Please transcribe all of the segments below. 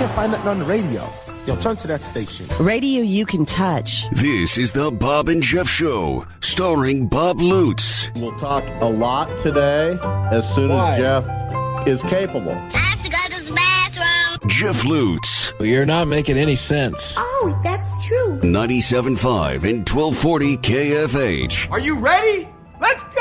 can't find nothing on the radio. Yo, turn to that station. Radio you can touch. This is the Bob and Jeff Show, starring Bob Lutz. We'll talk a lot today as soon as Jeff is capable. I have to go to the bathroom. Jeff Lutz. You're not making any sense. Oh, that's true. 97.5 and 1240 KFH. Are you ready? Let's go!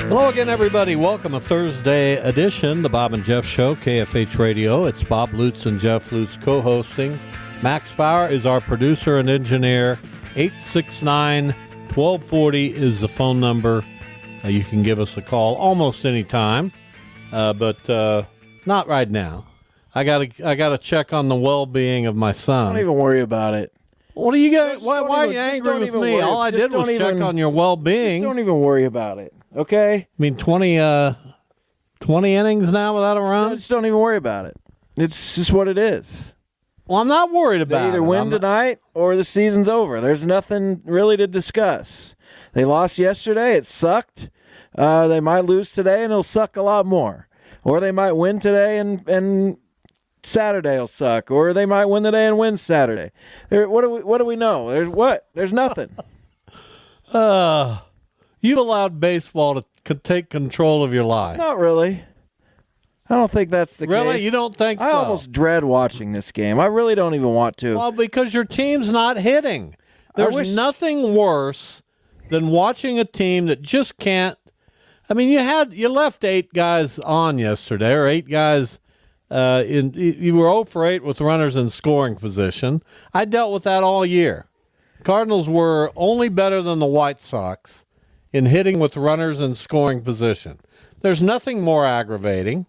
Hello again, everybody. Welcome a Thursday edition, the Bob and Jeff Show, KFH Radio. It's Bob Lutz and Jeff Lutz co-hosting. Max Bauer is our producer and engineer. 869-1240 is the phone number. You can give us a call almost any time, but not right now. I gotta check on the well-being of my son. Don't even worry about it. What are you guys? Why are you angry with me? All I did was check on your well-being. Just don't even worry about it, okay? I mean, 20 innings now without a run? Just don't even worry about it. It's just what it is. Well, I'm not worried about it. They either win tonight or the season's over. There's nothing really to discuss. They lost yesterday. It sucked. They might lose today, and it'll suck a lot more. Or they might win today, and Saturday will suck. Or they might win today and win Saturday. What do we know? There's nothing. You've allowed baseball to take control of your life. Not really. I don't think that's the case. Really? You don't think so? I almost dread watching this game. I really don't even want to. Well, because your team's not hitting. There's nothing worse than watching a team that just can't. I mean, you left 8 guys on yesterday, or 8 guys. You were 0 for 8 with runners in scoring position. I dealt with that all year. Cardinals were only better than the White Sox in hitting with runners in scoring position. There's nothing more aggravating.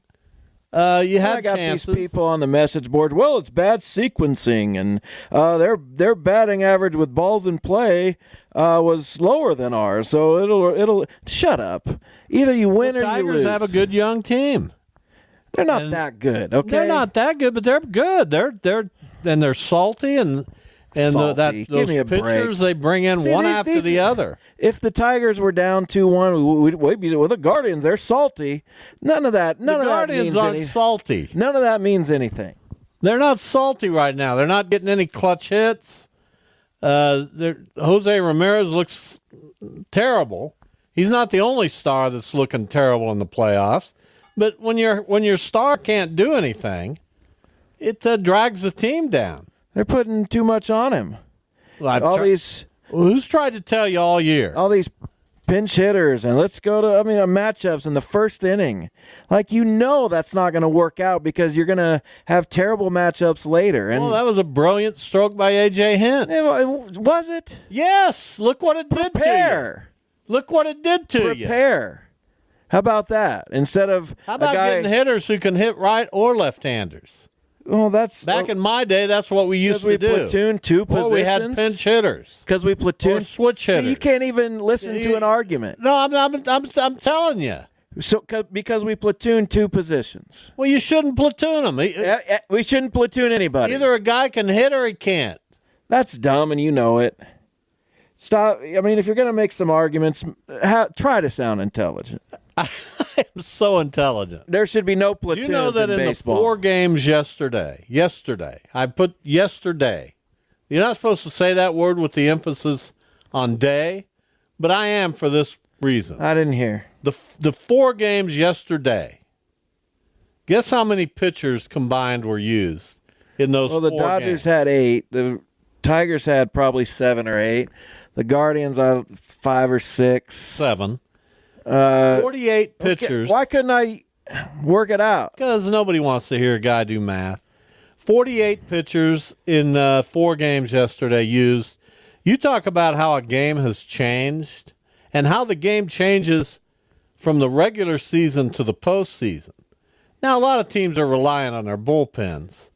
I got these people on the message board. Well, it's bad sequencing, and their batting average with balls in play was lower than ours. So it'll shut up. Either you win or you lose. Tigers have a good young team. They're not that good. Okay, they're not that good, but they're good. They're salty and those pitchers they bring in one after the other. If the Tigers were down 2-1, we'd be with the Guardians. They're salty. None of that means anything. Salty. None of that means anything. They're not salty right now. They're not getting any clutch hits. Jose Ramirez looks terrible. He's not the only star that's looking terrible in the playoffs. But when your star can't do anything, it drags the team down. They're putting too much on him. Who's tried to tell you all year? All these pinch hitters, and let's go to matchups in the first inning. Like, that's not going to work out because you're going to have terrible matchups later. And that was a brilliant stroke by A.J. Hinch. Was it? Yes. Look what it did to you. Look what it did to you. Prepare. How about that? How about getting hitters who can hit right or left-handers? Well, that's back in my day. That's what we used to do. Platoon 2 positions. Or we had pinch hitters. Because we platoon switch hitters. So you can't even listen to an argument. No, I'm telling you. So because we platoon 2 positions. Well, you shouldn't platoon them. We shouldn't platoon anybody. Either a guy can hit or he can't. That's dumb, and you know it. Stop. I mean, if you're going to make some arguments, try to sound intelligent. I am so intelligent. There should be no platoons in baseball. You know that in the 4 games yesterday, I put yesterday. You're not supposed to say that word with the emphasis on day, but I am for this reason. I didn't hear. The 4 games yesterday, guess how many pitchers combined were used in those 4 games? Well, the Dodgers had 8. The Tigers had probably 7 or 8. The Guardians had 5 or 6. 7. 48 pitchers. Okay. Why couldn't I work it out? Because nobody wants to hear a guy do math. 48 pitchers in 4 games yesterday used. You talk about how a game has changed and how the game changes from the regular season to the postseason. Now, a lot of teams are relying on their bullpens.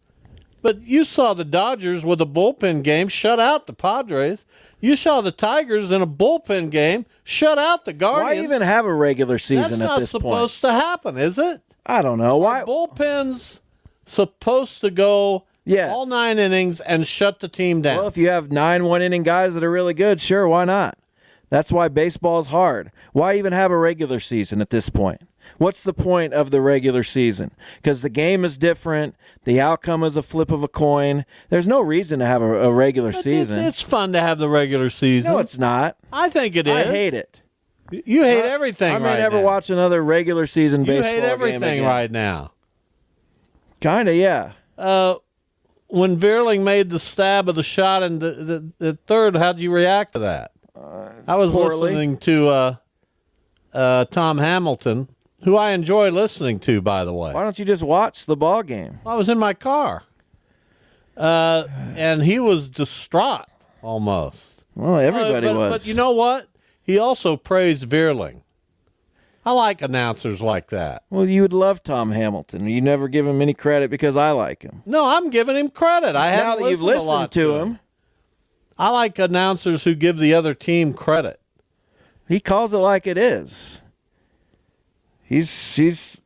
But you saw the Dodgers with a bullpen game shut out the Padres. You saw the Tigers in a bullpen game shut out the Guardians. Why even have a regular season at this point? That's not supposed to happen, is it? I don't know. Why? Are bullpens supposed to go all 9 innings and shut the team down? Well, if you have 9 one-inning guys that are really good, sure, why not? That's why baseball is hard. Why even have a regular season at this point? What's the point of the regular season? Because the game is different. The outcome is a flip of a coin. There's no reason to have a regular season. It's fun to have the regular season. No, it's not. I think it is. I hate it. You hate everything. I may never watch another regular season baseball game. You hate everything again. right now. Kind of, yeah. When Veerling made the stab of the shot in the third, how'd you react to that? I was listening to Tom Hamilton, who I enjoy listening to, by the way. Why don't you just watch the ball game? I was in my car. And he was distraught, almost. Well, everybody was. But you know what? He also praised Veerling. I like announcers like that. Well, you would love Tom Hamilton. You never give him any credit because I like him. No, I'm giving him credit. Now that you've listened to him. I like announcers who give the other team credit. He calls it like it is. He's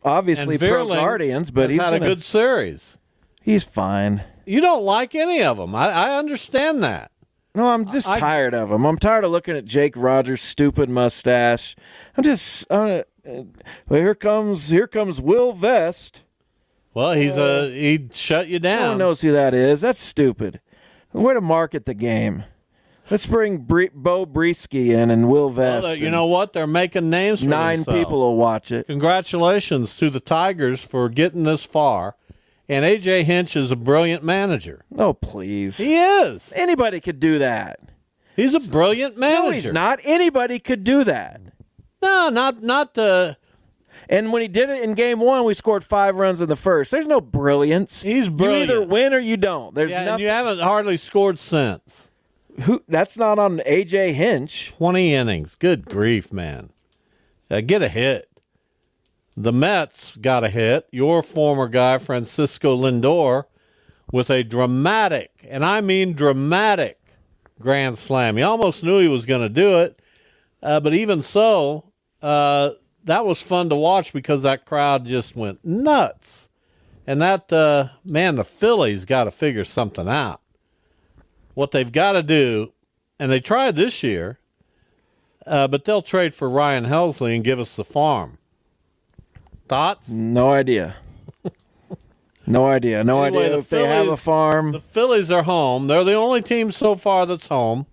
obviously pro Guardians, but he's had a good series. He's fine. You don't like any of them. I understand that. No, I'm just tired of him. I'm tired of looking at Jake Rogers' stupid mustache. Well, here comes Will Vest. Well, he shut you down. No one knows who that is. That's stupid. Way to market the game. Let's bring Bo Breesky in and Will Vest. Well, you know what? They're making names for 9 themselves. people will watch it. Congratulations to the Tigers for getting this far. And A.J. Hinch is a brilliant manager. Oh, please. He is. Anybody could do that. He's a brilliant manager. No, he's not. Anybody could do that. No, not And when he did it in game 1, we scored 5 runs in the first. There's no brilliance. He's brilliant. You either win or you don't. There's nothing. And you haven't hardly scored since. That's not on A.J. Hinch. 20 innings. Good grief, man. Get a hit. The Mets got a hit. Your former guy, Francisco Lindor, with a dramatic, and I mean dramatic, grand slam. He almost knew he was going to do it, but even so, that was fun to watch because that crowd just went nuts. And that, the Phillies got to figure something out. What they've got to do, and they tried this year, but they'll trade for Ryan Helsley and give us the farm. Thoughts? No idea. No idea if they have a farm. The Phillies are home. They're the only team so far that's home.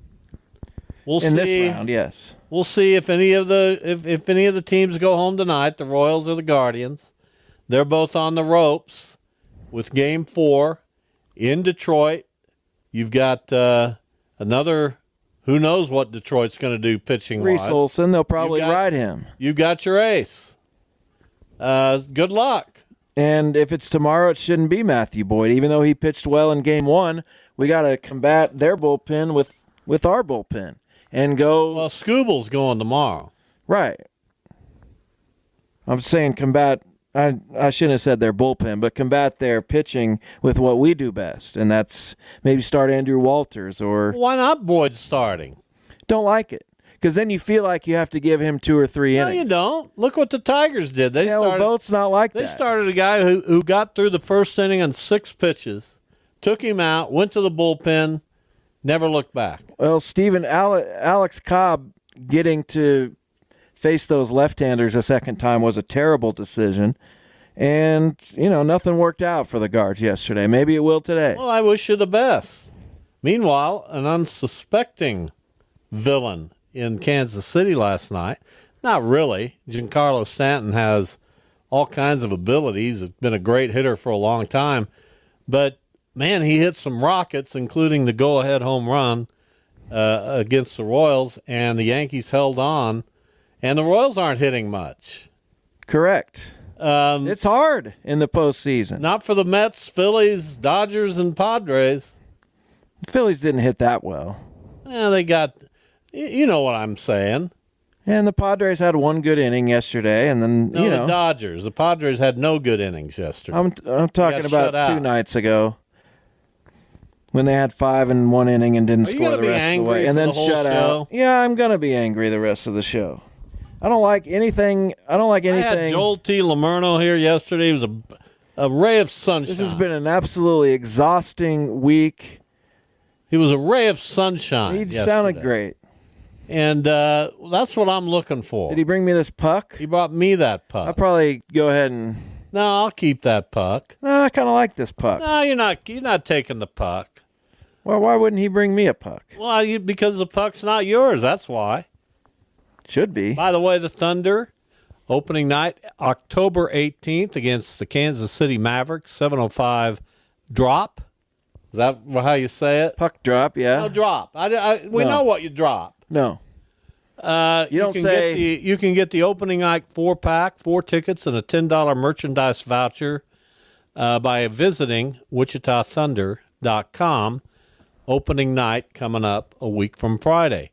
We'll see. This round, yes. We'll see if any of the teams go home tonight, the Royals or the Guardians. They're both on the ropes with Game 4 in Detroit. You've got another, who knows what Detroit's going to do pitching-wise. Reese Olson, they'll probably ride him. You got your ace. Good luck. And if it's tomorrow, it shouldn't be Matthew Boyd. Even though he pitched well in Game 1, we got to combat their bullpen with our bullpen and go. Well, Scooble's going tomorrow. Right. I'm saying combat. I shouldn't have said their bullpen, but combat their pitching with what we do best, and that's maybe start Andrew Walters or. Why not Boyd starting? Don't like it. Because then you feel like you have to give him 2 or 3 innings. No, you don't. Look what the Tigers did. Vogt's not like that. They started a guy who got through the first inning on 6 pitches, took him out, went to the bullpen, never looked back. Well, Alex Cobb getting to face those left-handers a second time was a terrible decision. And, nothing worked out for the Guards yesterday. Maybe it will today. Well, I wish you the best. Meanwhile, an unsuspecting villain in Kansas City last night. Not really. Giancarlo Stanton has all kinds of abilities. He's been a great hitter for a long time. But, man, he hit some rockets, including the go-ahead home run against the Royals, and the Yankees held on. And the Royals aren't hitting much. Correct. It's hard in the postseason. Not for the Mets, Phillies, Dodgers, and Padres. The Phillies didn't hit that well. Yeah, they got... You know what I'm saying. And the Padres had 1 good inning yesterday, and then, the Dodgers. The Padres had no good innings yesterday. I'm talking about 2 nights ago when they had 5 in 1 inning and didn't score the rest of the way. And then shut out. Yeah, I'm going to be angry the rest of the show. I don't like anything. I had Joel T. Lamerno here yesterday. He was a ray of sunshine. This has been an absolutely exhausting week. He was a ray of sunshine. He sounded great. And that's what I'm looking for. Did he bring me this puck? He brought me that puck. I'll probably go ahead and... No, I'll keep that puck. No, I kind of like this puck. No, you're not taking the puck. Well, why wouldn't he bring me a puck? Well, because the puck's not yours, that's why. Should be. By the way, the Thunder, opening night, October 18th against the Kansas City Mavericks, 7:05 drop. Is that how you say it? Puck drop, yeah. No, drop. We know what you drop. No. You don't say... You can get the opening night 4-pack, 4 tickets, and a $10 merchandise voucher by visiting WichitaThunder.com. Opening night coming up a week from Friday.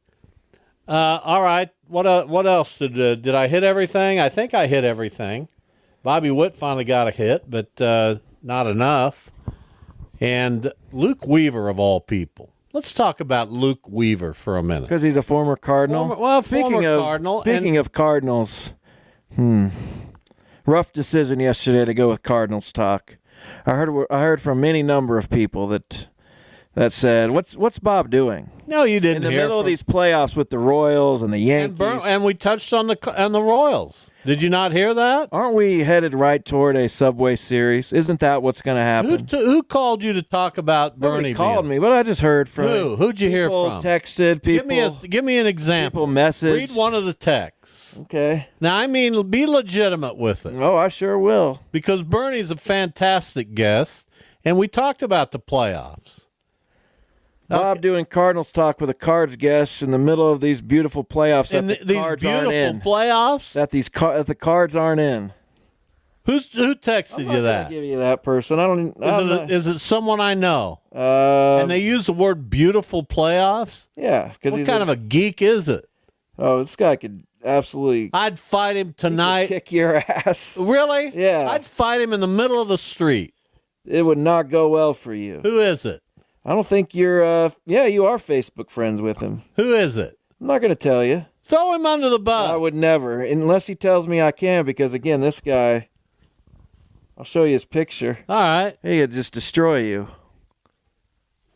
All right. What else? Did I hit everything? I think I hit everything. Bobby Witt finally got a hit, but not enough. And Luke Weaver, of all people. Let's talk about Luke Weaver for a minute. Because he's a former Cardinal? Former Cardinal. Speaking of Cardinals, rough decision yesterday to go with Cardinals talk. I heard from any number of people that said, "What's Bob doing?" No, you didn't. In the middle of these playoffs with the Royals and the Yankees, and we touched on the Royals. Did you not hear that? Aren't we headed right toward a Subway Series? Isn't that what's going to happen? Who called you to talk about Bernie? Nobody called me, but I just heard from Who'd you hear from? Texted people. Give me an example. People messaged. Read one of the texts. Okay. Now, I mean, be legitimate with it. Oh, I sure will. Because Bernie's a fantastic guest, and we talked about the playoffs. Bob doing Cardinals talk with a Cards guest in the middle of these beautiful playoffs that the Cards aren't in. Playoffs? That the Cards aren't in. Who texted you that? I'll give you that person. Is it someone I know? And they use the word beautiful playoffs? Yeah. What kind of a geek is it? Oh, this guy could absolutely... I'd fight him tonight. Kick your ass. Really? Yeah. I'd fight him in the middle of the street. It would not go well for you. Who is it? I don't think you're, you are Facebook friends with him. Who is it? I'm not going to tell you. Throw him under the bus. I would never, unless he tells me I can, because, again, this guy, I'll show you his picture. All right. He could just destroy you.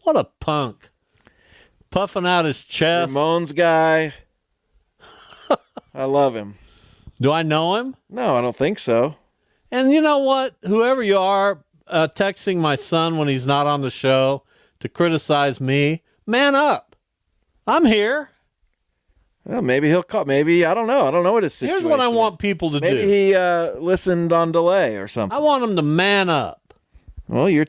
What a punk. Puffing out his chest. Ramones guy. I love him. Do I know him? No, I don't think so. And you know what? Whoever you are, texting my son when he's not on the show to criticize me, man up. I'm here. Well, maybe he'll call. Maybe, I don't know. I don't know what his situation is. Here's what I want people to do. Maybe he listened on delay or something. I want him to man up. Well,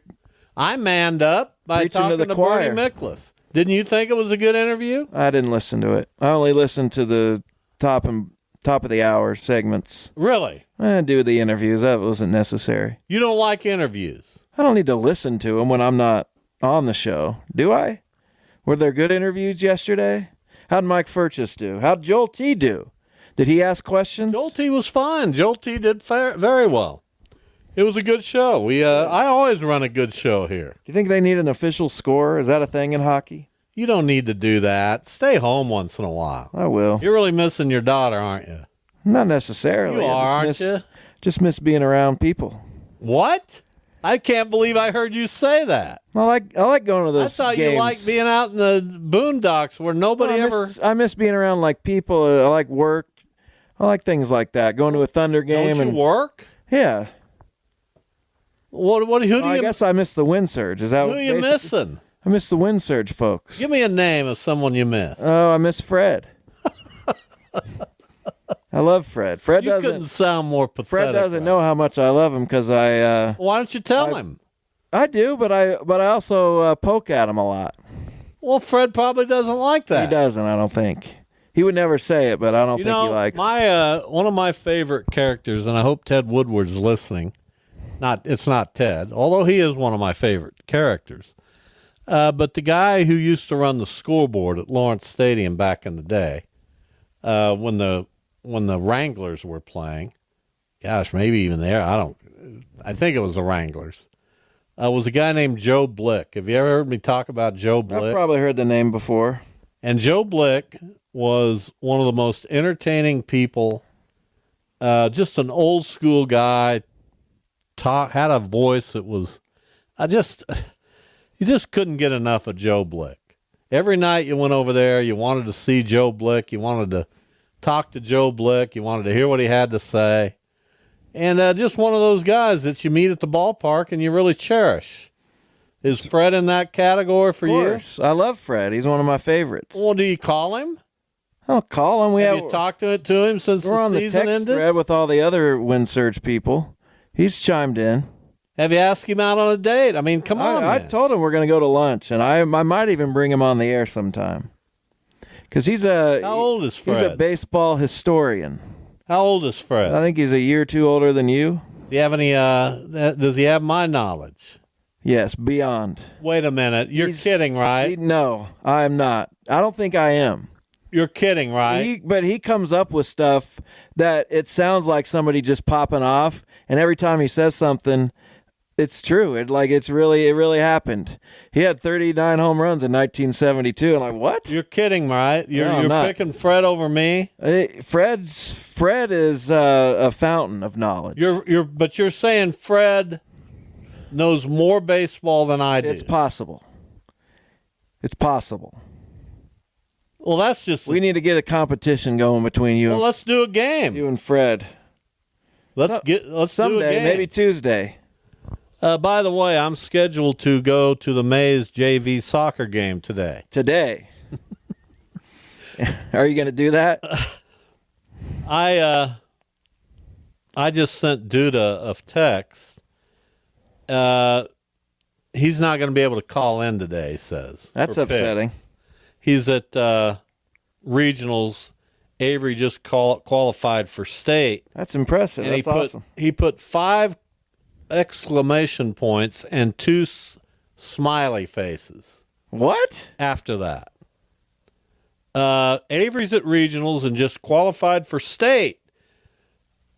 I manned up by talking to Bernie Miklasz. Didn't you think it was a good interview? I didn't listen to it. I only listened to the top of the hour segments. Really? I didn't do the interviews. That wasn't necessary. You don't like interviews? I don't need to listen to them when I'm not on the show, do I? Were there good interviews yesterday? How'd Mike Furchess do? How'd Joel T do? Did he ask questions? Joel T was fine. Joel T did very well. It was a good show. I always run a good show here. Do you think they need an official score? Is that a thing in hockey? You don't need to do that. Stay home once in a while. I will. You're really missing your daughter, aren't you? Not necessarily. You are, aren't you? Just miss being around people. What? I can't believe I heard you say that. I like going to those games. I thought you liked being out in the boondocks where nobody I miss being around like people. I like work. I like things like that. Going to a Thunder game. Don't you work? Yeah. Who do you? I guess I miss the wind surge. Is that who are you missing? I miss the wind surge folks. Give me a name of someone you miss. Oh, I miss Fred. I love Fred. Fred couldn't sound more pathetic. Fred doesn't know how much I love him because I. Why don't you tell him? I do, but I also poke at him a lot. Well, Fred probably doesn't like that. He doesn't. I don't think. He would never say it, but I don't think he likes. One of my favorite characters, and I hope Ted Woodward's listening. It's not Ted, although he is one of my favorite characters. But the guy who used to run the scoreboard at Lawrence Stadium back in the day, when the Wranglers were playing, gosh, maybe even there, I think it was the Wranglers, was a guy named Joe Blick. Have you ever heard me talk about Joe Blick? I've probably heard the name before. And Joe Blick was one of the most entertaining people, just an old school guy, had a voice that was, you just couldn't get enough of Joe Blick. Every night you went over there, you wanted to see Joe Blick. You wanted to talk to Joe Blick. You wanted to hear what he had to say. And just one of those guys that you meet at the ballpark and you really cherish. Is Fred in that category for you? Of course. I love Fred. He's one of my favorites. Well, do you call him? I don't call him. Have you talked to him since we're the on the season text ended? thread with all the other Wind Surge people. He's chimed in. Have you asked him out on a date? I mean, come on, I man. told him we're going to go to lunch, and I might even bring him on the air sometime. Because How old is Fred? He's a baseball historian. How old is Fred? I think he's a year or two older than you. Do you have any? Does he have my knowledge? Yes, beyond. Wait a minute. You're kidding, right? No, I am not. I don't think I am. You're kidding, right? But he comes up with stuff that it sounds like somebody just popping off, and every time he says something, it's true. It really happened. He had 39 home runs in 1972. I'm like, what? You're kidding, right? You're picking Fred over me. Fred is a fountain of knowledge. But you're saying Fred knows more baseball than I do. It's possible. It's possible. Well, that's just. We need to get a competition going between you. Well, let's do a game. You and Fred. Let's do a someday, game. maybe Tuesday. By the way, I'm scheduled to go to the Mays JV soccer game today. Today. Are you going to do that? I just sent Duda a text. He's not going to be able to call in today, he says. That's upsetting. He's at regionals. Avery just qualified for state. That's impressive. And That's awesome. He put 5 exclamation points and 2 smiley faces. What? After that. Avery's at regionals and just qualified for state.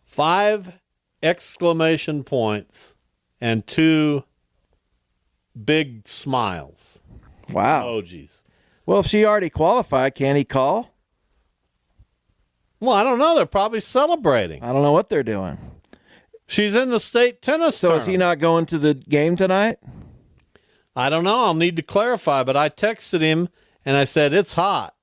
5 exclamation points and 2 big smiles. Wow. Emojis. Well, if she already qualified, can he call? Well, I don't know. They're probably celebrating. I don't know what they're doing. She's in the state tennis tournament. So is he not going to the game tonight? I don't know. I'll need to clarify, but I texted him and I said, it's hot.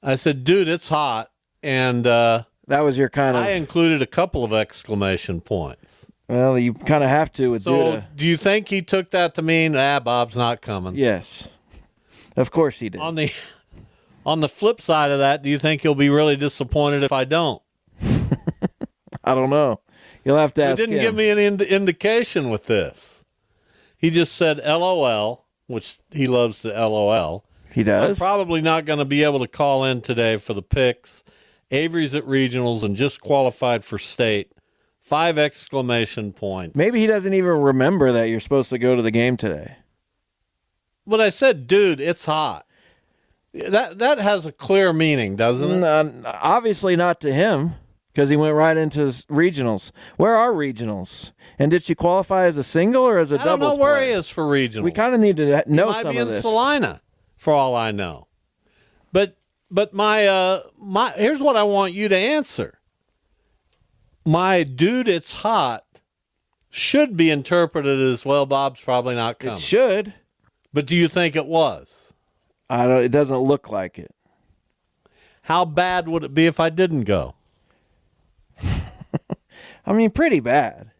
I said, dude, it's hot. And that was your kind of... I included a couple of exclamation points. Well, you kind of have to with Duda. So do you think he took that to mean, Bob's not coming? Yes. Of course he did. On the flip side of that, do you think he'll be really disappointed if I don't? I don't know. You'll have to ask him. He didn't give me any indication with this. He just said LOL, which he loves to LOL. He does? I'm probably not going to be able to call in today for the picks. Avery's at regionals and just qualified for state. 5 exclamation points. Maybe he doesn't even remember that you're supposed to go to the game today. But I said, dude, it's hot. That has a clear meaning, doesn't it? Obviously not to him, because he went right into regionals. Where are regionals? And did she qualify as a single or as a doubles player? I don't know where he is for regionals. We kind of need to know some of this. He might be in Salina, for all I know. But my here's what I want you to answer. My dude, it's hot should be interpreted as, well, Bob's probably not coming. It should. But do you think it was? It doesn't look like it. How bad would it be if I didn't go? I mean, pretty bad.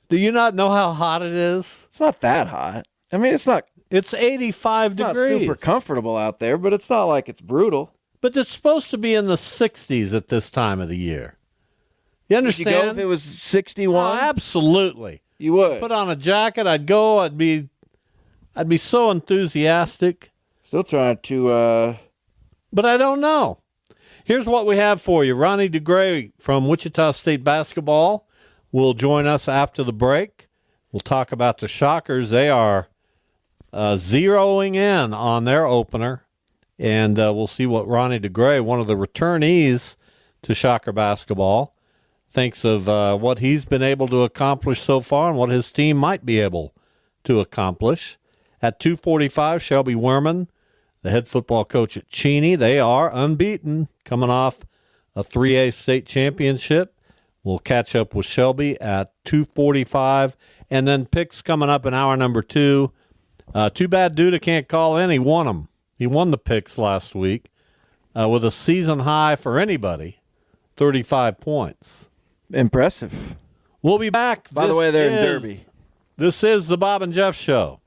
Do you not know how hot it is? It's not that hot. I mean, it's not. It's 85 degrees. It's not super comfortable out there, but it's not like it's brutal. But it's supposed to be in the 60s at this time of the year. You understand? Would you go if it was 61? Oh, absolutely. You would. Put on a jacket. I'd go. I'd be so enthusiastic. Still trying to. But I don't know. Here's what we have for you. Ronnie DeGray from Wichita State basketball will join us after the break. We'll talk about the Shockers. They are zeroing in on their opener. And we'll see what Ronnie DeGray, one of the returnees to Shocker basketball, thinks of what he's been able to accomplish so far and what his team might be able to accomplish. At 2:45, Shelby Wehrmann, the head football coach at Cheney. They are unbeaten, coming off a 3A state championship. We'll catch up with Shelby at 2:45. And then picks coming up in hour number 2. Too bad Duda can't call in. He won them. He won the picks last week with a season high for anybody, 35 points. Impressive. We'll be back. By the way, they're in Derby. This is the Bob and Jeff Show.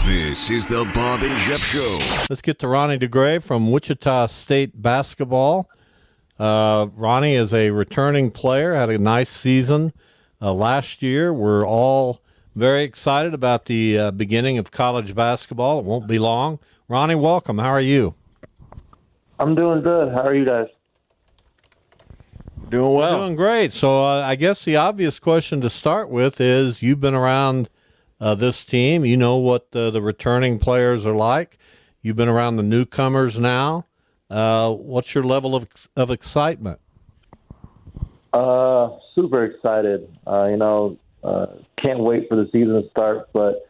This is the Bob and Jeff Show. Let's get to Ronnie DeGray from Wichita State basketball. Ronnie is a returning player, had a nice season last year. We're all very excited about the beginning of college basketball. It won't be long. Ronnie, welcome. How are you? I'm doing good. How are you guys? Doing well. Doing great. So I guess the obvious question to start with is you've been around this team. You know what the returning players are like. You've been around the newcomers now. What's your level of excitement? Super excited. Can't wait for the season to start. But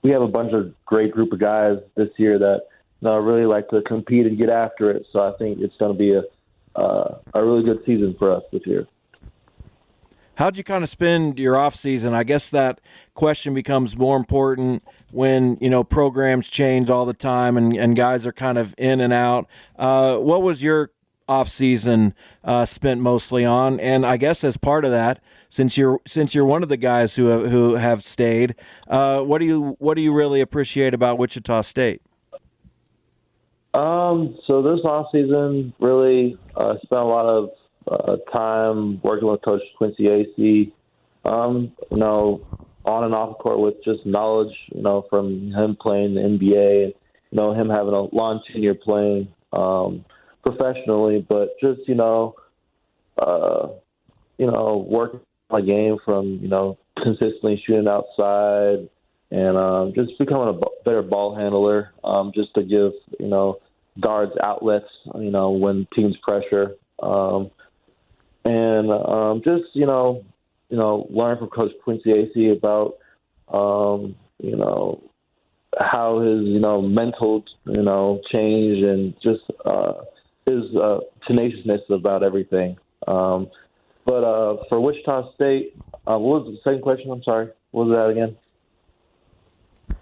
we have a bunch of great group of guys this year that really like to compete and get after it. So I think it's going to be a really good season for us this year. How'd you kind of spend your off season? I guess that question becomes more important when, programs change all the time and guys are kind of in and out. What was your off season spent mostly on? And I guess as part of that, since you're one of the guys who have stayed, what do you really appreciate about Wichita State? So this off season really spent a lot of time working with Coach Quincy AC, on and off the court with just knowledge, from him playing the NBA, him having a long tenure playing professionally, but just, working my game from, consistently shooting outside and just becoming a better ball handler, just to give, guards outlets, when teams pressure. And just, learn from Coach Quincy AC about, how his, mental, change and just his tenaciousness about everything. But for Wichita State, what was the second question? I'm sorry. What was that again?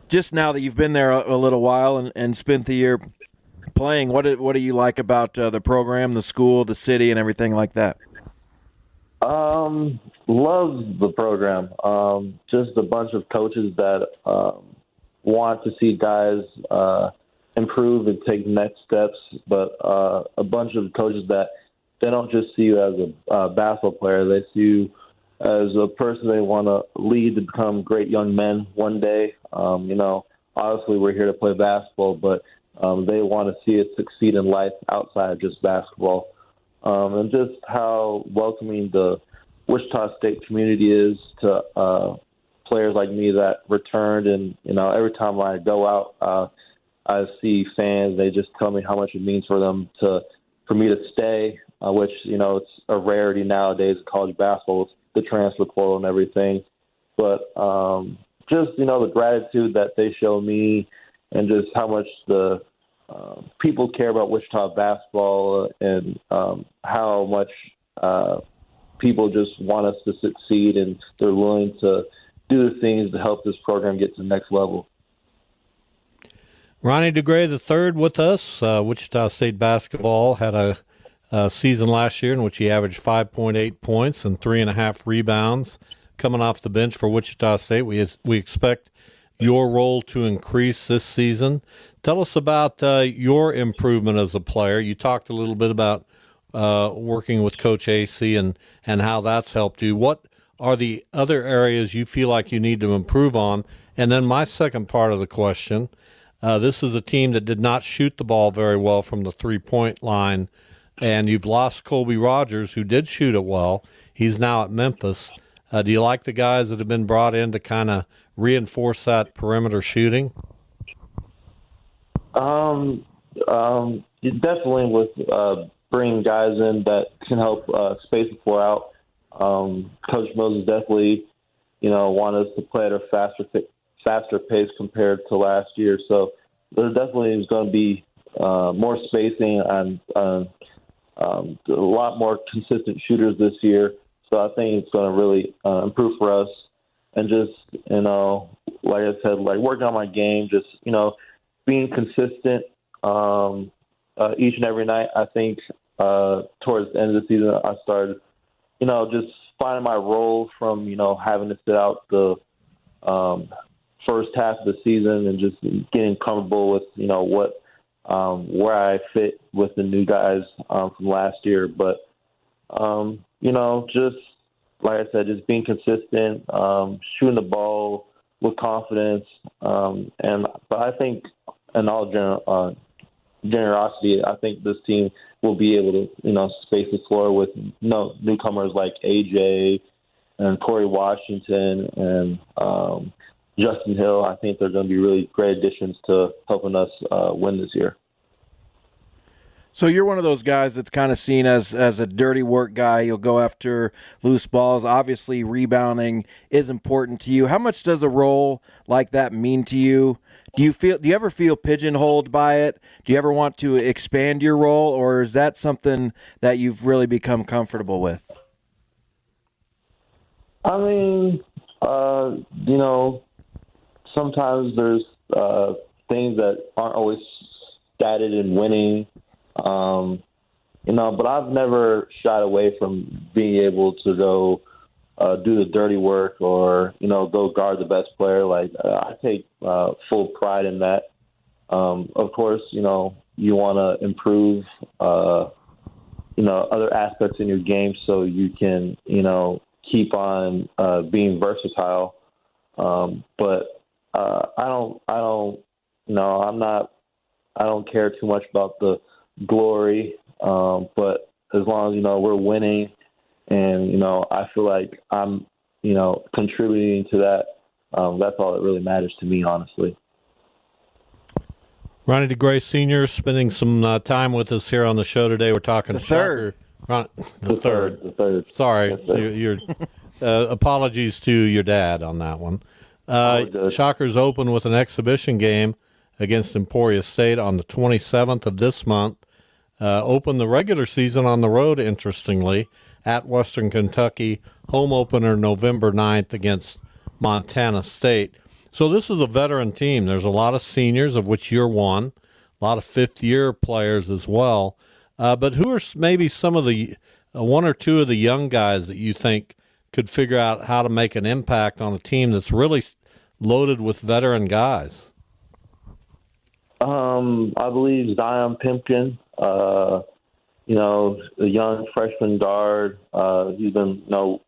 Just now that you've been there a little while and spent the year playing, what do you like about the program, the school, the city, and everything like that? Love the program. Just a bunch of coaches that want to see guys improve and take next steps, but a bunch of coaches that they don't just see you as a basketball player. They see you as a person they want to lead to become great young men one day. Obviously we're here to play basketball, but they want to see it succeed in life outside of just basketball. And just how welcoming the Wichita State community is to players like me that returned. And, every time I go out, I see fans. They just tell me how much it means for them for me to stay, which, it's a rarity nowadays in college basketball, the transfer portal and everything. But just, the gratitude that they show me and just how much the people care about Wichita basketball and how much people just want us to succeed, and they're willing to do the things to help this program get to the next level. Ronnie DeGray III with us. Wichita State basketball had a season last year in which he averaged 5.8 points and 3.5 rebounds coming off the bench for Wichita State. We expect your role to increase this season. Tell us about your improvement as a player. You talked a little bit about working with Coach AC and how that's helped you. What are the other areas you feel like you need to improve on? And then my second part of the question, this is a team that did not shoot the ball very well from the three-point line, and you've lost Colby Rogers, who did shoot it well. He's now at Memphis. Do you like the guys that have been brought in to kind of reinforce that perimeter shooting? Definitely with bring guys in that can help space the floor out. Coach Moses definitely, want us to play at a faster pace compared to last year. So there definitely is going to be more spacing and a lot more consistent shooters this year. So I think it's going to really improve for us. And just, like I said, working on my game, just, being consistent each and every night. I think towards the end of the season, I started, just finding my role from, having to sit out the first half of the season and just getting comfortable with, where I fit with the new guys from last year. But, just like I said, just being consistent, shooting the ball with confidence. But I think in all generosity, I think this team will be able to, space the floor with newcomers like AJ and Corey Washington and Justin Hill. I think they're going to be really great additions to helping us win this year. So you're one of those guys that's kind of seen as a dirty work guy. You'll go after loose balls. Obviously, rebounding is important to you. How much does a role like that mean to you? Do you ever feel pigeonholed by it? Do you ever want to expand your role, or is that something that you've really become comfortable with? I mean, sometimes there's things that aren't always statted in winning. But I've never shied away from being able to go do the dirty work or, go guard the best player. I take full pride in that. Of course, you want to improve, other aspects in your game so you can, keep on being versatile. But I don't care too much about the glory, but as long as we're winning and I feel like I'm contributing to that, that's all that really matters to me, honestly. Ronnie DeGray Sr. spending some time with us here on the show today. We're talking the third. The third. Sorry, your apologies to your dad on that one. Shockers open with an exhibition game against Emporia State on the 27th of this month. Open the regular season on the road, interestingly, at Western Kentucky. Home opener November 9th against Montana State. So this is a veteran team. There's a lot of seniors, of which you're one, a lot of fifth-year players as well. But who are maybe some of the one or two of the young guys that you think could figure out how to make an impact on a team that's really loaded with veteran guys? I believe Zion Pimpkin, the young freshman guard. He's been,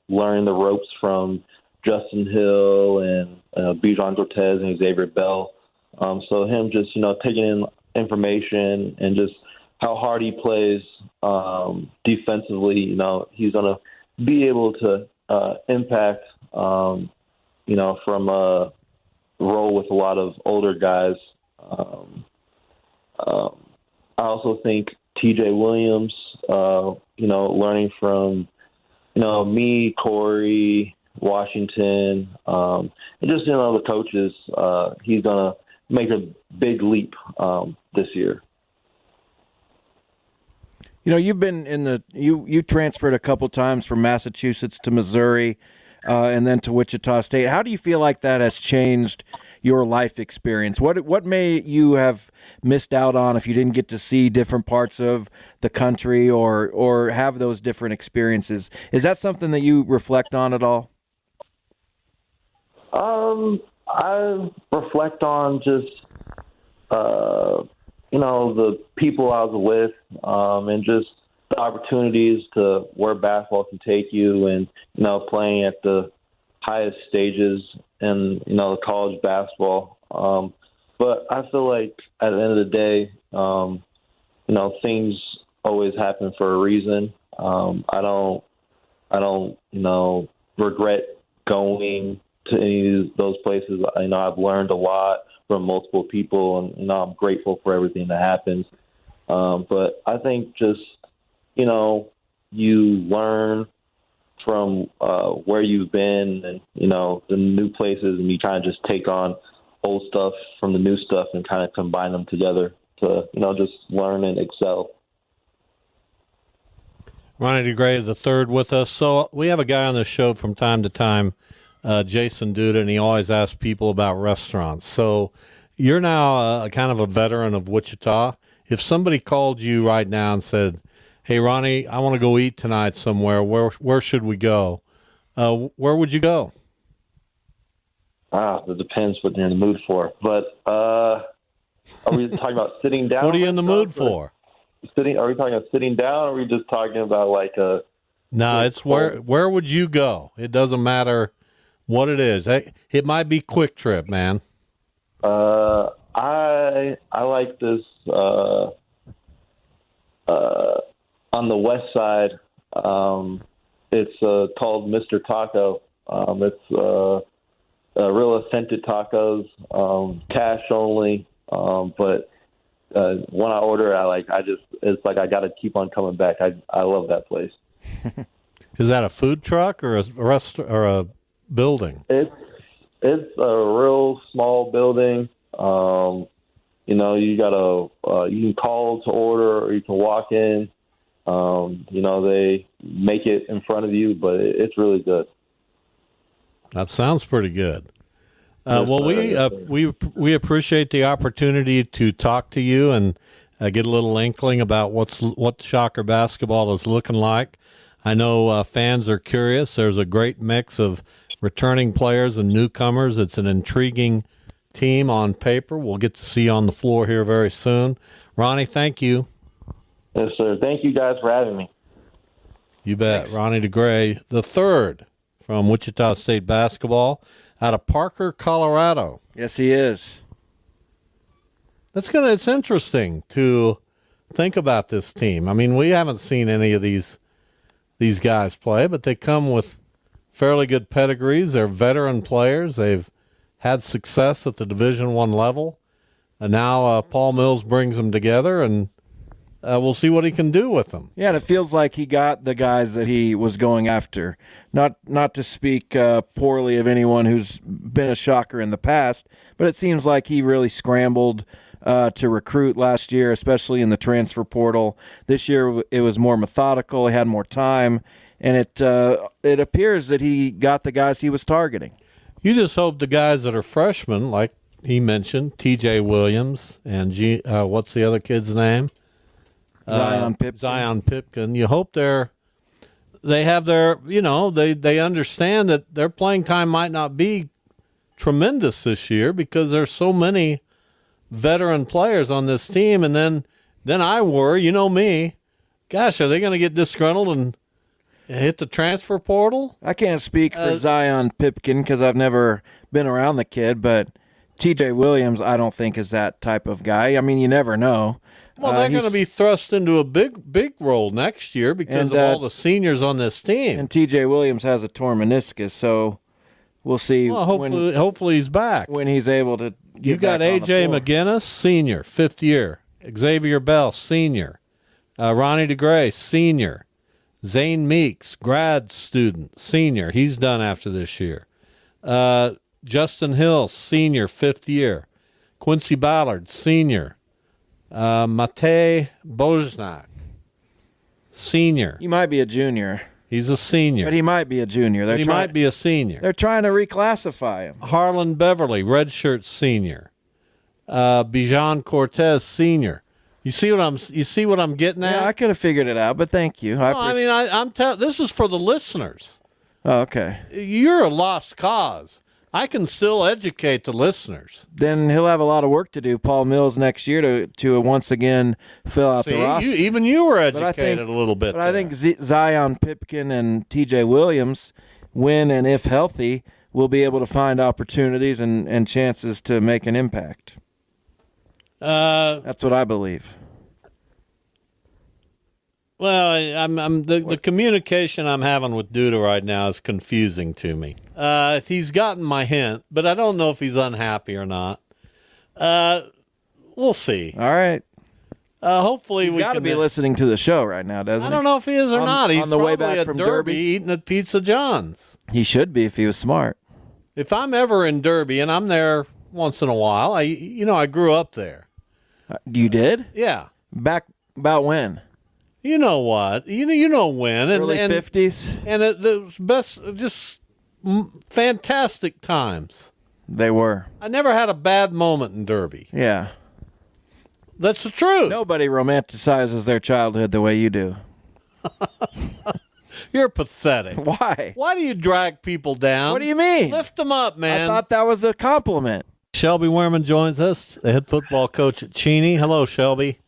learning the ropes from Justin Hill and Bijan Cortez and Xavier Bell. So him just, taking in information and just how hard he plays defensively, he's going to be able to impact, from a role with a lot of older guys. I also think TJ Williams, learning from, me, Corey, Washington, and just, the coaches, he's going to make a big leap this year. You've been you transferred a couple times from Massachusetts to Missouri and then to Wichita State. How do you feel like that has changed your life experience? What may you have missed out on if you didn't get to see different parts of the country or have those different experiences? Is that something that you reflect on at all? I reflect on just, the people I was with, and just the opportunities to where basketball can take you and, playing at the highest stages in, college basketball. But I feel like at the end of the day, things always happen for a reason. I don't, regret going to any of those places. I've learned a lot from multiple people, and I'm grateful for everything that happens. But I think just you learn from where you've been and, the new places, and you try and just take on old stuff from the new stuff and kind of combine them together to, just learn and excel. Ronnie DeGray, the third with us. So we have a guy on the show from time to time, Jason Duda, and he always asks people about restaurants. So you're now kind of a veteran of Wichita. If somebody called you right now and said, "Hey, Ronnie, I want to go eat tonight somewhere. Where should we go?" Where would you go? It depends what you're in the mood for. But are we talking about sitting down? What are you in the mood for? Are we talking about sitting down, or are we just talking about like a... No, it's where would you go? It doesn't matter what it is. It might be Quick Trip, man. I like this on the west side. It's called Mr. Taco. It's real authentic tacos, cash only. But when I order, it's like I got to keep on coming back. I love that place. Is that a food truck or a restaurant or a building? It's a real small building. You got you can call to order, or you can walk in. They make it in front of you, but it's really good. That sounds pretty good. Well, we appreciate the opportunity to talk to you and get a little inkling about what Shocker basketball is looking like. I know fans are curious. There's a great mix of returning players and newcomers. It's an intriguing team on paper. We'll get to see on the floor here very soon. Ronnie, thank you. Yes, sir. Thank you guys for having me. You bet. Thanks. Ronnie DeGray, the third from Wichita State basketball out of Parker, Colorado. Yes, he is. It's interesting to think about this team. I mean, we haven't seen any of these guys play, but they come with fairly good pedigrees. They're veteran players. They've had success at the Division I level. And now Paul Mills brings them together, and we'll see what he can do with them. Yeah, and it feels like he got the guys that he was going after. Not to speak poorly of anyone who's been a Shocker in the past, but it seems like he really scrambled to recruit last year, especially in the transfer portal. This year it was more methodical. He had more time, and it appears that he got the guys he was targeting. You just hope the guys that are freshmen, like he mentioned, T.J. Williams and what's the other kid's name? Zion Pipkin. Zion Pipkin. You hope they have their, they understand that their playing time might not be tremendous this year because there's so many veteran players on this team. And then I worry, me, gosh, are they going to get disgruntled and hit the transfer portal? I can't speak for Zion Pipkin because I've never been around the kid, but T.J. Williams I don't think is that type of guy. I mean, you never know. Well, they're going to be thrust into a big role next year because of all the seniors on this team. And T.J. Williams has a torn meniscus, so we'll see. Well, hopefully he's back. When he's able to get You got back on the A.J. floor. McGinnis, senior, 5th year. Xavier Bell, senior. Ronnie DeGray, senior. Zane Meeks, grad student, senior. He's done after this year. Justin Hill, senior, 5th year. Quincy Ballard, senior. Matej Boznak, senior. He might be a junior. He's a senior. But he might be a junior. He might be a senior. They're trying to reclassify him. Harlan Beverly, redshirt senior. Bijan Cortez, senior. You see what I'm getting at? Yeah, I could have figured it out, but thank you. I'm telling. This is for the listeners. Oh, okay. You're a lost cause. I can still educate the listeners. Then he'll have a lot of work to do, Paul Mills, next year to once again fill out the roster. Even you were educated a little bit. But I think Zion Pipkin and T.J. Williams, when and if healthy, will be able to find opportunities and chances to make an impact. That's what I believe. Well, the communication I'm having with Duda right now is confusing to me. He's gotten my hint, but I don't know if he's unhappy or not. We'll see. All right. Hopefully, He's got to be listening to the show right now, doesn't he? I don't know if he is or not. He's on the way back at from Derby Derby, eating at Pizza John's. He should be if he was smart. If I'm ever in Derby, and I'm there once in a while, I grew up there. You did? Yeah. Back about when? You know what? You know when? Early 50s? And the best, just fantastic times. They were. I never had a bad moment in Derby. Yeah. That's the truth. Nobody romanticizes their childhood the way you do. You're pathetic. Why? Why do you drag people down? What do you mean? Lift them up, man. I thought that was a compliment. Shelby Wehrmann joins us, the head football coach at Cheney. Hello, Shelby.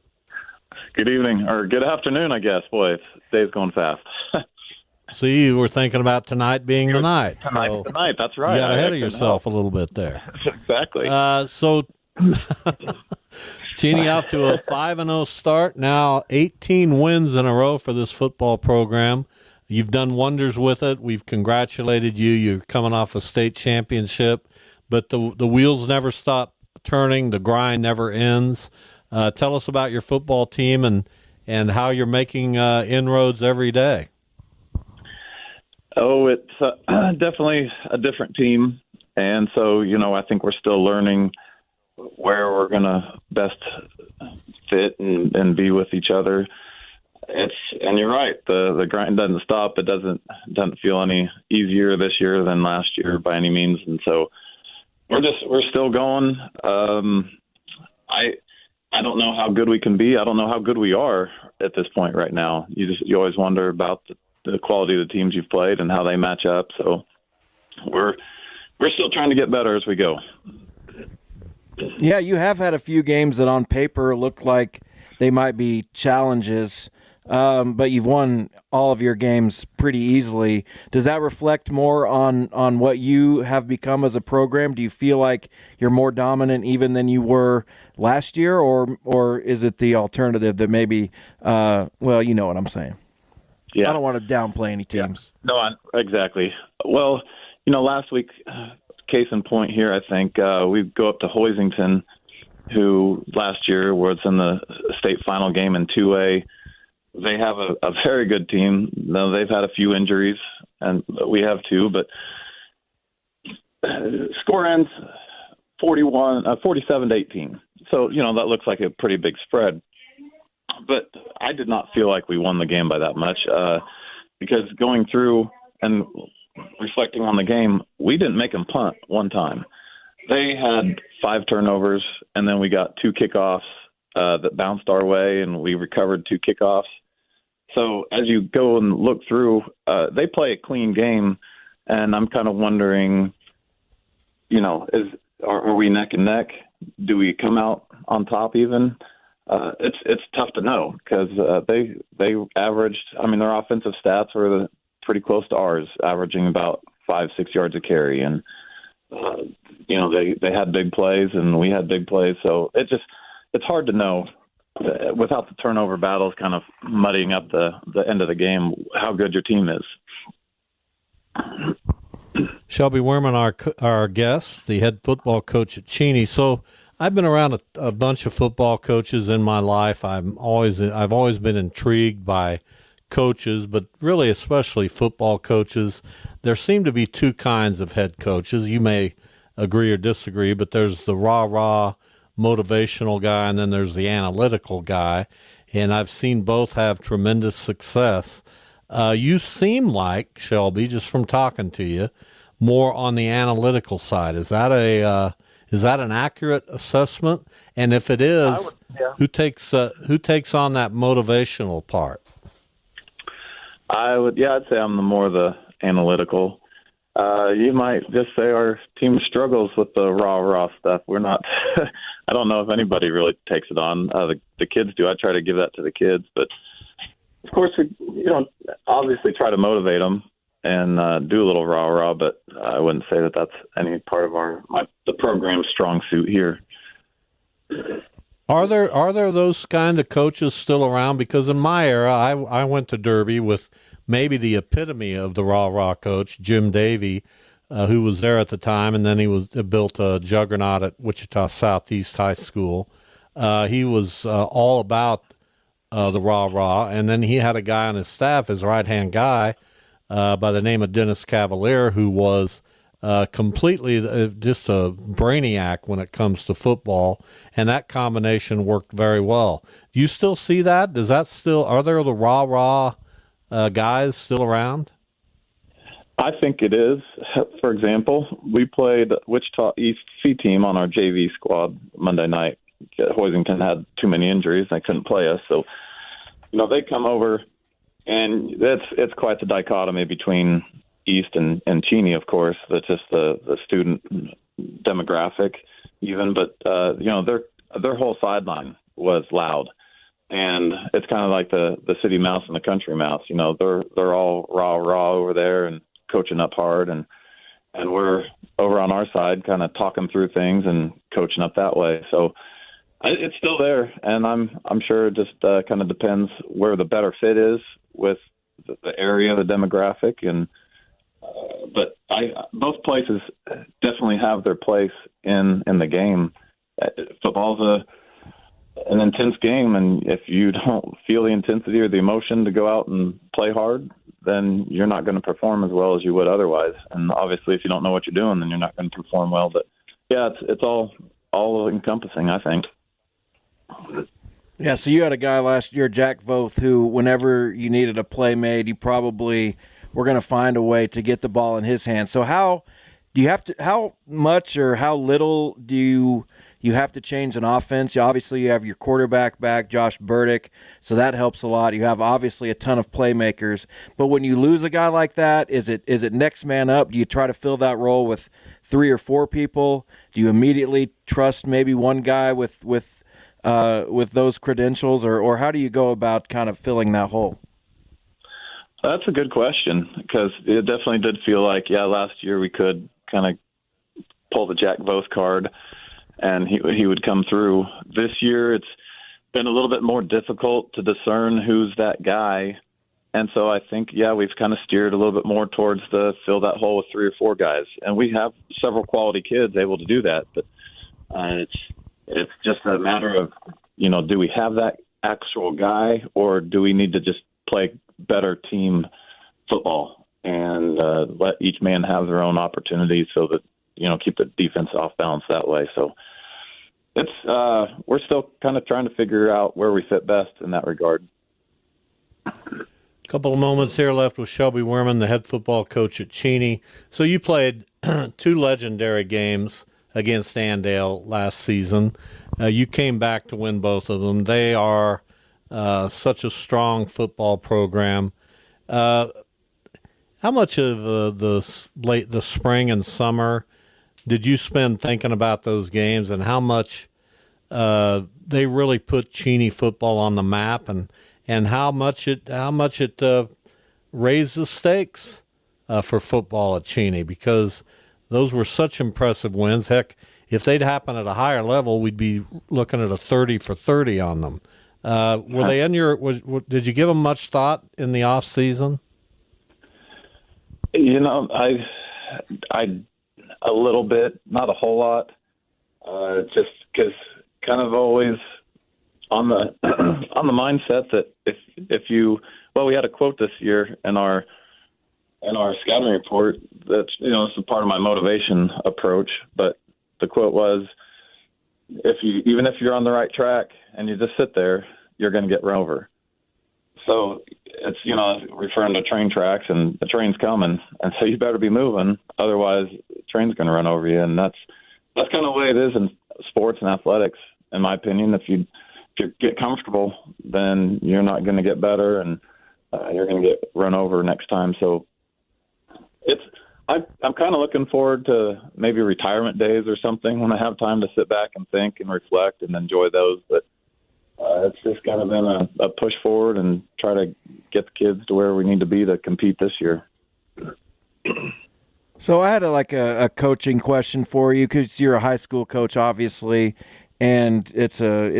Good evening, or good afternoon, I guess. Boy, day's going fast. So you were thinking about tonight being the night. Tonight's the night, that's right. You got ahead of yourself a little bit there. Exactly. So Cheney off to a 5-0 start. Now 18 wins in a row for this football program. You've done wonders with it. We've congratulated you. You're coming off a state championship. But the wheels never stop turning. The grind never ends. Tell us about your football team and how you're making inroads every day. Oh, it's definitely a different team. And so, I think we're still learning where we're going to best fit and be with each other. And you're right. The grind doesn't stop. It doesn't feel any easier this year than last year by any means. And so we're still going. I don't know how good we can be. I don't know how good we are at this point right now. You always wonder about the quality of the teams you've played and how they match up. So we're still trying to get better as we go. Yeah, you have had a few games that on paper look like they might be challenges, but you've won all of your games pretty easily. Does that reflect more on what you have become as a program? Do you feel like you're more dominant even than you were last year, or is it the alternative that maybe, well, you know what I'm saying? Yeah. I don't want to downplay any teams. Yeah. No, exactly. Well, last week, case in point here, I think we go up to Hoisington, who last year was in the state final game in 2A. They have a very good team. Now, they've had a few injuries, and we have too, but score ends 47-18. So, that looks like a pretty big spread. But I did not feel like we won the game by that much because going through and reflecting on the game, we didn't make them punt one time. They had 5 turnovers, and then we got 2 kickoffs that bounced our way, and we recovered 2 kickoffs. So as you go and look through, they play a clean game, and I'm kind of wondering, are we neck and neck? Do we come out on top even? It's tough to know because they averaged. Their offensive stats were pretty close to ours, averaging about 5-6 yards a carry, and they had big plays and we had big plays. So it's hard to know without the turnover battles kind of muddying up the end of the game how good your team is. Shelby Wehrmann, our guest, the head football coach at Cheney. So I've been around a bunch of football coaches in my life. I've always been intrigued by coaches, but really especially football coaches. There seem to be 2 kinds of head coaches. You may agree or disagree, but there's the rah-rah motivational guy, and then there's the analytical guy. And I've seen both have tremendous success. You seem like, Shelby, just from talking to you, more on the analytical side. Is that an accurate assessment? And if it is, who takes on that motivational part? I'd say I'm more the analytical. You might just say our team struggles with the raw stuff. We're not. I don't know if anybody really takes it on. The kids do. I try to give that to the kids, but of course we obviously try to motivate them and do a little rah-rah, but I wouldn't say that that's any part of the program's strong suit here. Are there those kind of coaches still around? Because in my era, I went to Derby with maybe the epitome of the rah-rah coach, Jim Davey, who was there at the time, and then he built a juggernaut at Wichita Southeast High School. He was all about the rah-rah, and then he had a guy on his staff, his right-hand guy, by the name of Dennis Cavalier, who was completely just a brainiac when it comes to football, and that combination worked very well. Do you still see that? Are there the rah-rah guys still around? I think it is. For example, we played Wichita East C team on our JV squad Monday night. Hoisington had too many injuries. They couldn't play us. So, they come over, and it's quite the dichotomy between East and Cheney, of course. That's just the student demographic even. But, their whole sideline was loud. And it's kind of like the city mouse and the country mouse. They're all rah-rah over there and coaching up hard, and we're over on our side kind of talking through things and coaching up that way. So it's still there, and I'm sure it just kind of depends where the better fit is with the area, the demographic, and but both places definitely have their place in the game. Football's an intense game, and if you don't feel the intensity or the emotion to go out and play hard, then you're not going to perform as well as you would otherwise. And obviously, if you don't know what you're doing, then you're not going to perform well. But yeah, it's all encompassing, I think. Yeah, so you had a guy last year, Jack Voth, who whenever you needed a play made, you probably were going to find a way to get the ball in his hands. So how much or how little do you have to change an offense? Obviously, you have your quarterback back, Josh Burdick, so that helps a lot. You have obviously a ton of playmakers. But when you lose a guy like that, is it next man up? Do you try to fill that role with 3 or 4 people? Do you immediately trust maybe one guy with those credentials, or how do you go about kind of filling that hole? That's a good question, because it definitely did feel like, last year we could kind of pull the Jack Voth card, and he would come through. This year it's been a little bit more difficult to discern who's that guy, and so I think, we've kind of steered a little bit more towards the fill that hole with 3 or 4 guys, and we have several quality kids able to do that, but it's just a matter of, do we have that actual guy, or do we need to just play better team football and let each man have their own opportunities so that, keep the defense off balance that way. So it's we're still kind of trying to figure out where we fit best in that regard. A couple of moments here left with Shelby Wehrmann, the head football coach at Cheney. So you played 2 legendary games against Andale last season. You came back to win both of them. They are such a strong football program. How much of the spring and summer did you spend thinking about those games, and how much they really put Cheney football on the map, and how much it raised the stakes for football at Cheney, because those were such impressive wins. Heck, if they'd happen at a higher level, we'd be looking at a 30 for 30 on them. Were they in your? Did you give them much thought in the off season? I a little bit, not a whole lot. Just because kind of always on the mindset that if you we had a quote this year in our scouting report that it's a part of my motivation approach, but the quote was, even if you're on the right track and you just sit there, you're going to get run over. So it's, referring to train tracks, and the train's coming, and so you better be moving, otherwise the train's going to run over you. And that's kind of the way it is in sports and athletics, in my opinion. If you get comfortable, then you're not going to get better, and you're going to get run over next time. So I'm kind of looking forward to maybe retirement days or something when I have time to sit back and think and reflect and enjoy those. But it's just kind of been a push forward and try to get the kids to where we need to be to compete this year. So I had a coaching question for you, because you're a high school coach, obviously, and it's only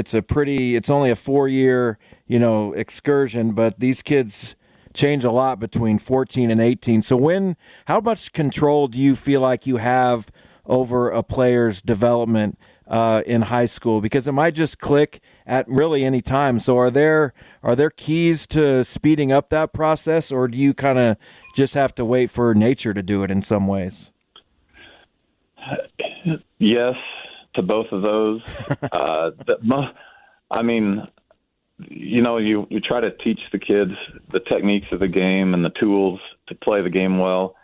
a 4-year excursion, but these kids change a lot between 14 and 18. So how much control do you feel like you have over a player's development in high school? Because it might just click at really any time. So are there keys to speeding up that process, or do you kind of just have to wait for nature to do it in some ways? Yes, to both of those. I mean, you try to teach the kids the techniques of the game and the tools to play the game well,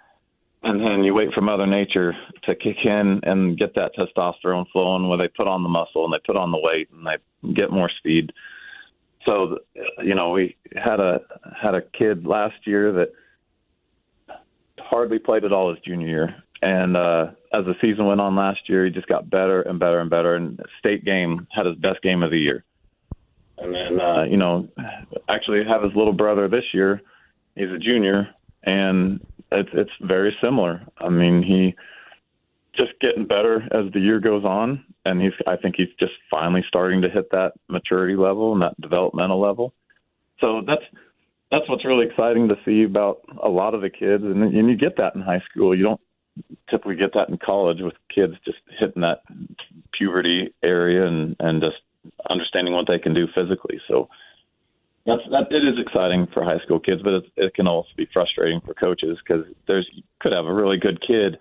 and then you wait for Mother Nature to kick in and get that testosterone flowing where they put on the muscle and they put on the weight and they get more speed. So, we had a kid last year that hardly played at all his junior year. And as the season went on last year, he just got better and better and better. And state game had his best game of the year. And then, actually have his little brother this year. He's a junior, and it's very similar. I mean, he just getting better as the year goes on, and I think he's just finally starting to hit that maturity level and that developmental level. So that's what's really exciting to see about a lot of the kids, and you get that in high school. You don't typically get that in college with kids just hitting that puberty area and just understanding what they can do physically. So it is exciting for high school kids, but it can also be frustrating for coaches because you could have a really good kid,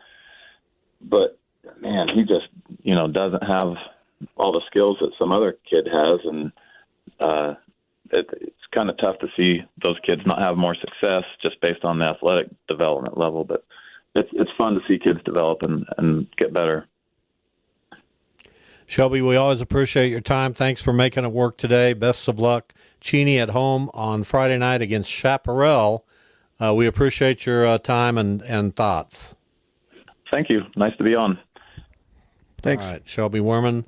but man, he just doesn't have all the skills that some other kid has, and it's kind of tough to see those kids not have more success just based on the athletic development level. But it's fun to see kids develop and get better. Shelby, we always appreciate your time. Thanks for making it work today. Best of luck. Cheney at home on Friday night against Chaparral. We appreciate your time and thoughts. Thank you. Nice to be on. Thanks. All right, Shelby Wehrmann,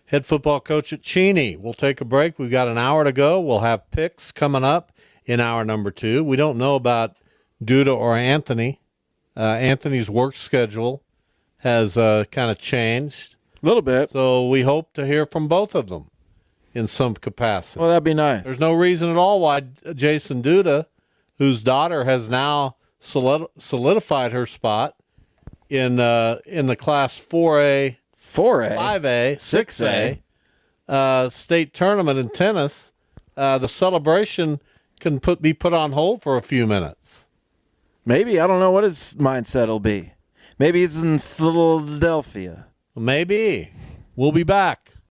head football coach at Cheney. We'll take a break. We've got an hour to go. We'll have picks coming up in hour number 2. We don't know about Duda or Anthony. Anthony's work schedule has kind of changed. A little bit. So we hope to hear from both of them in some capacity. Well, that'd be nice. There's no reason at all why Jason Duda, whose daughter has now solidified her spot in the Class 4A, 5A, 6A state tournament in tennis, the celebration can be put on hold for a few minutes. Maybe. I don't know what his mindset will be. Maybe he's in Philadelphia. Maybe. We'll be back.